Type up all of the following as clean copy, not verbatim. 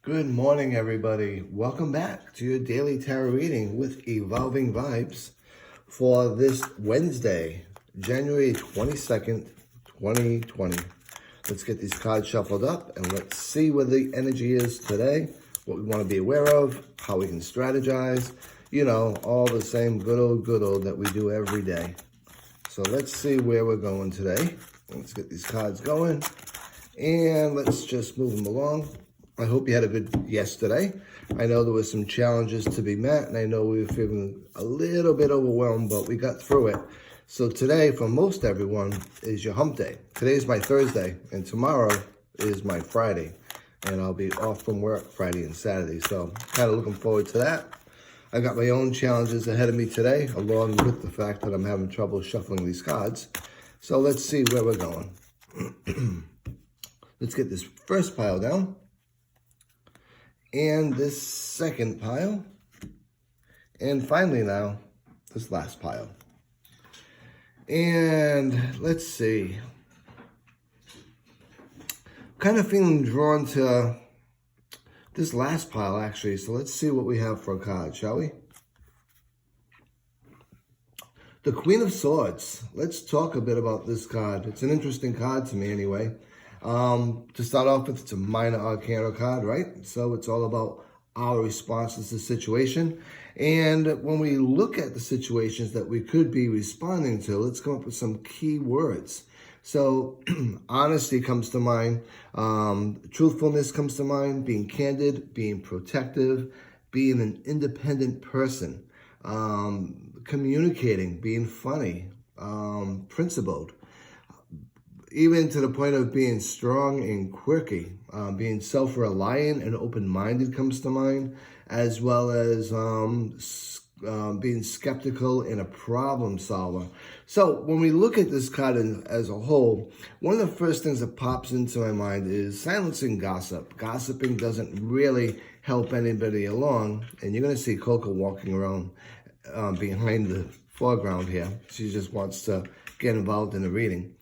Good morning, everybody. Welcome back to your daily tarot reading with Evolving Vibes for this Wednesday, January 22nd, 2020. Let's get these cards shuffled up and let's see where the energy is today, what we want to be aware of, how we can strategize, all the same good old that we do every day. So let's see where we're going today. Let's get these cards going and let's just move them along. I hope you had a good yesterday. I know there were some challenges to be met, and I know we were feeling a little bit overwhelmed, but we got through it. So today, for most everyone, is your hump day. Today's my Thursday, and tomorrow is my Friday. And I'll be off from work Friday and Saturday, so kind of looking forward to that. I got my own challenges ahead of me today, along with the fact that I'm having trouble shuffling these cards. So let's see where we're going. Let's get this first pile down. And this second pile, and finally now, this last pile. And let's see, kind of feeling drawn to this last pile actually, so let's see what we have for a card, shall we? The Queen of Swords. Let's talk a bit about this card. It's an interesting card to me anyway. To start off with, it's a minor arcana card, right? So it's all about our responses to the situation. And when we look at the situations that we could be responding to, let's come up with some key words. So honesty comes to mind, truthfulness comes to mind, being candid, being protective, being an independent person, communicating, being funny, principled. Even to the point of being strong and quirky, being self-reliant and open-minded comes to mind, as well as being skeptical and a problem solver. So when we look at this card as a whole, one of the first things that pops into my mind is silencing gossip. Gossiping doesn't really help anybody along, and you're going to see Coco walking around behind the foreground here. She just wants to get involved in the reading.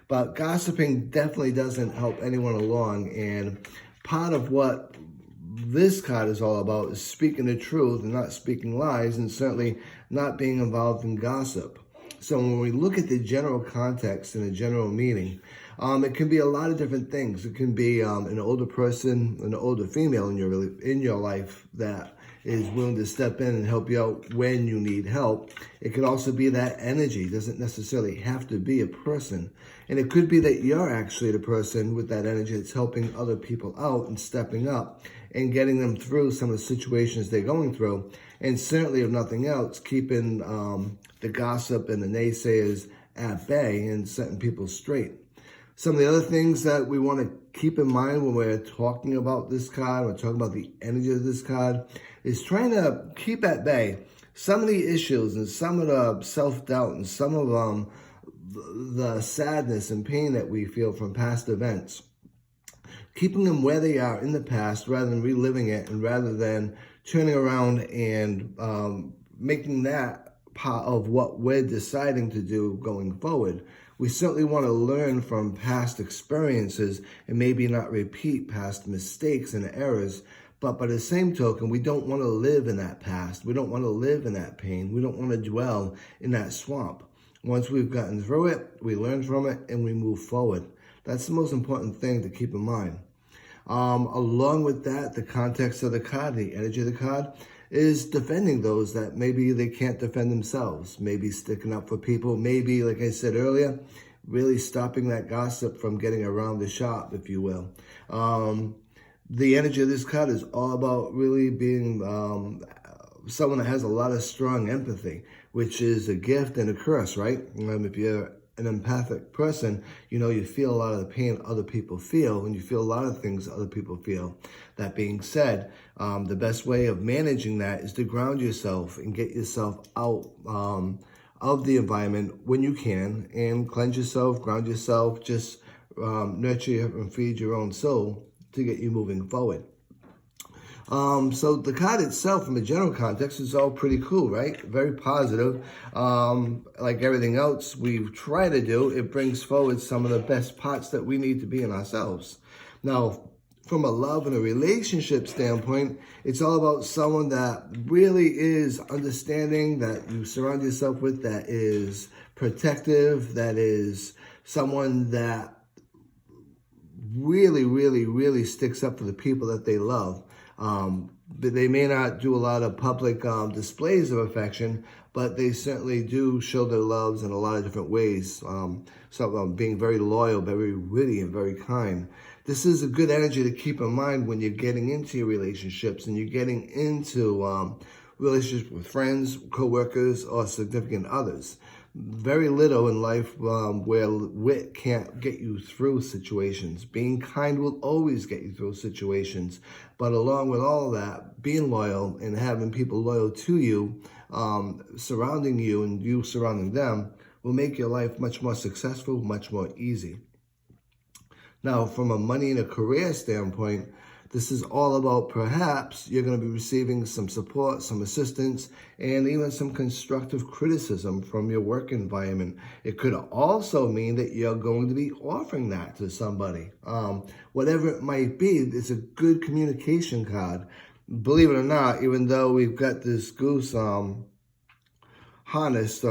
But gossiping definitely doesn't help anyone along, and part of what this card is all about is speaking the truth and not speaking lies, and certainly not being involved in gossip. So when we look at the general context and the general meaning, it can be a lot of different things. It can be an older person, an older female in your life that is willing to step in and help you out when you need help. It could also be that energy. It doesn't necessarily have to be a person. And it could be that you're actually the person with that energy that's helping other people out and stepping up and getting them through some of the situations they're going through. And certainly, if nothing else, keeping the gossip and the naysayers at bay and setting people straight. Some of the other things that we want to keep in mind when we're talking about this card, we're talking about the energy of this card, is trying to keep at bay some of the issues and some of the self-doubt and some of the sadness and pain that we feel from past events. Keeping them where they are in the past rather than reliving it, and rather than turning around and making that part of what we're deciding to do going forward. We certainly want to learn from past experiences and maybe not repeat past mistakes and errors. But by the same token, we don't want to live in that past. We don't want to live in that pain. We don't want to dwell in that swamp. Once we've gotten through it, we learn from it and we move forward. That's the most important thing to keep in mind. Along with that, the context of the card, the energy of the card, is defending those that maybe they can't defend themselves, maybe sticking up for people, maybe, like I said earlier, really stopping that gossip from getting around the shop, if you will. The energy of this card is all about really being someone that has a lot of strong empathy, which is a gift and a curse, right? If you're an empathic person, you feel a lot of the pain other people feel, and you feel a lot of things other people feel. That being said, the best way of managing that is to ground yourself and get yourself out of the environment when you can, and cleanse yourself, ground yourself, just nurture and feed your own soul to get you moving forward. So the card itself, from a general context, is all pretty cool, right? Very positive. Like everything else we try to do, it brings forward some of the best parts that we need to be in ourselves. Now, from a love and a relationship standpoint, it's all about someone that really is understanding, that you surround yourself with, that is protective, that is someone that really, really, really sticks up for the people that they love. But they may not do a lot of public displays of affection, but they certainly do show their loves in a lot of different ways. Being very loyal, very witty, and very kind. This is a good energy to keep in mind when you're getting into your relationships and you're getting into relationships with friends, co-workers, or significant others. Very little in life where wit can't get you through situations. Being kind will always get you through situations. But along with all of that, being loyal and having people loyal to you, surrounding you and you surrounding them, will make your life much more successful, much more easy. Now, from a money and a career standpoint, this is all about perhaps you're going to be receiving some support, some assistance, and even some constructive criticism from your work environment. It could also mean that you're going to be offering that to somebody. Whatever it might be, it's a good communication card. Believe it or not, even though we've got this goose harnessed,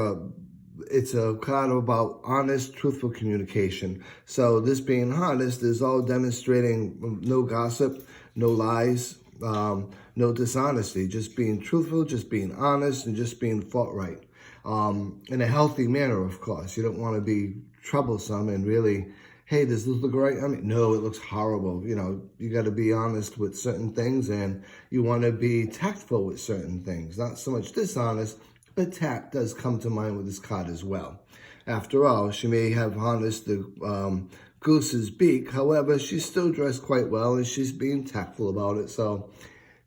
it's a card about honest, truthful communication. So this being honest is all demonstrating no gossip, no lies, no dishonesty, just being truthful, just being honest, and just being forthright. In a healthy manner, of course. You don't want to be troublesome and really, hey, does this look right? I mean, no, it looks horrible. You know, you got to be honest with certain things, and you want to be tactful with certain things. Not so much dishonest, but tact does come to mind with this card as well. After all, she may have harnessed the goose's beak. However, she's still dressed quite well, and she's being tactful about it. So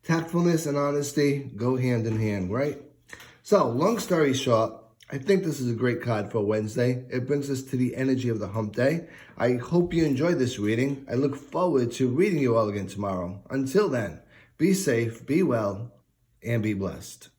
tactfulness and honesty go hand in hand, right? So long story short, I think this is a great card for Wednesday. It brings us to the energy of the hump day. I hope you enjoyed this reading. I look forward to reading you all again tomorrow. Until then, be safe, be well, and be blessed.